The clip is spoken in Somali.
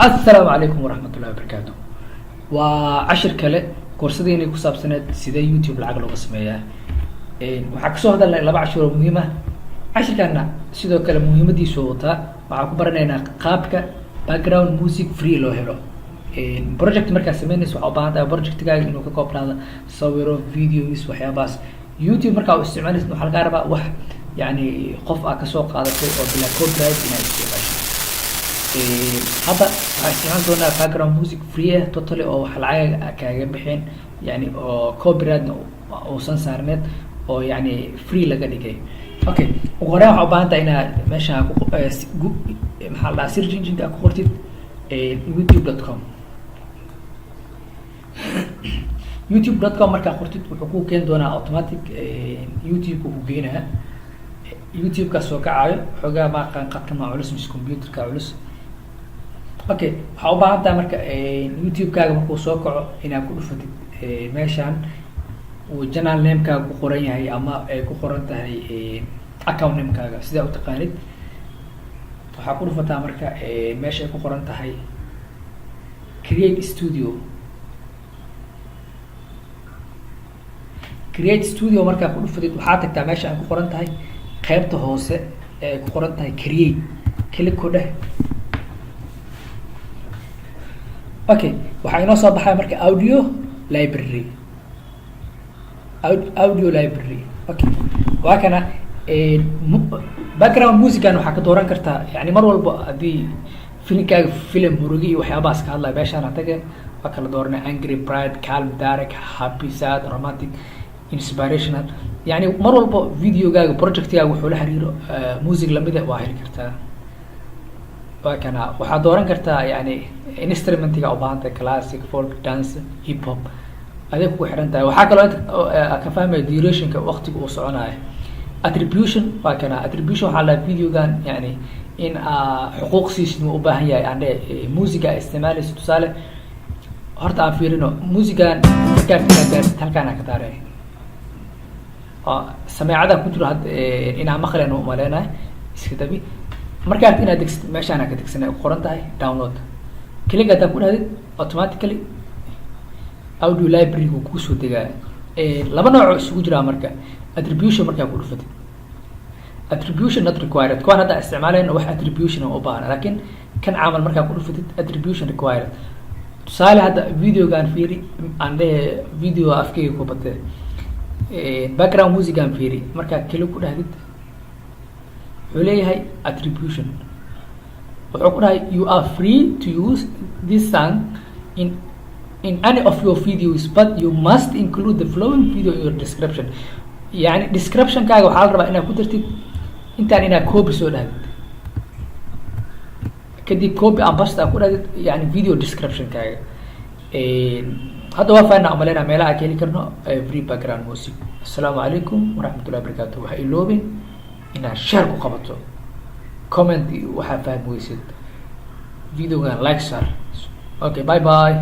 السلام عليكم ورحمة الله وبركاته. وعشر كله كورساتين ku saabsaneed sida YouTube lacag looga sameeyaa waxa ka soo hadalnay laba cashir muhiim ah cashirkana sidoo kale muhiimadiisu wata waxa ku baranaynaa qaabka background music free loo helo project marka sameynayso waxa u baahan tahay projectkaaga inuu ka koobnaado sawiro videos waxyaabaas YouTube marka uu isticmaalayso waxa laga rabaa wax yani qof ka soo qaadatay oo bila copyright inay isticmaasho هذا استعمال دونا background music free totally أو حلقة كأجا بحين يعني أو copyright أو سنسارنت أو يعني free لقدي كي أوكي وغيرها عبارة أنا ماشي محل سيرش إنجن كأكورتي youtube.com youtube.com مركا أكورتي وحقوق كين دونا automatic YouTube وحقينها YouTube كسوق عايل حاجة ما كان قطع مع علوس مش كمبيوتر كعلوس اوكي waxa u baahan tahay marka YouTube kaaga markuu soo kaco inaad ku dhufatid meeshan uu channel name kaaga ku qoran yahay ama ay ku qoran tahay account name kaaga sida u taqaanid waxa ku dhufataa marka meesha ay ku qoran tahay create studio marka ku dhufatid waxa tagtaa meesha ay ku qoran tahay qaybta hoose ee ku qoran tahay create click ku dheh okay waxaa inoo soo baxay marka audio library okay waa kana background musican waxaa ka dooran kartaa yani mar walba haddii filimkaaga film murugi iyo waxyaabahaas ka hadlaya meeshaan ataga waa kala dooranay angry pride calm dark happy sad romantic inspirational yani mar walba videogaaga projectkaaga wuxuu la xiriiro music lamida waa heli kartaa وكان waxaa dooran kartaa yani instrumentiga u baahan tahay classic folk dance hip hop adeeg ku xiran tahay waxa kale oo ka fahmay durationka waqtiga uu soconayo attribution waa kana attribution waxa la videogan yani in xuquuq siismo u baahan yahay ande musiga isticmaalayso tusaale horta aan fiirino musigan markaa halkaan ka taaray samaacada ku jiro inaa maqleen u maleynay iska dabi markaad inaad degsid meeshaan ka degsanay ku qoran tahay download click aad ku dhahdid automatically audio library ku soo degaa laba nooc isugu jira marka attribution marka ku dhufatid attribution not required kuwan hada isticmaalayna wax attribution oo baahan laakiin kan caamal marka ku dhufatid attribution required tusaale hada videogan fiiri ande video afkayga ku batay background music aan fiiri marka click ku dhahdid وليه attribution وحكنا you are free to use this song in any of your videos but you must include the following video in your description يعني description كاغا waxaa la rabaa inaad ku dartid intaan inaad copy soo dhahdid kadib copy and paste ku dhahdid yani video description kaaga hadda waa faana amalena meelaha ka heli karno free background music assalamu alaykum warahmatullahi wabarakatuh waxa iloobin inaad share ku qabato comment waxaa fahmi weysid videogan like share okay bye bye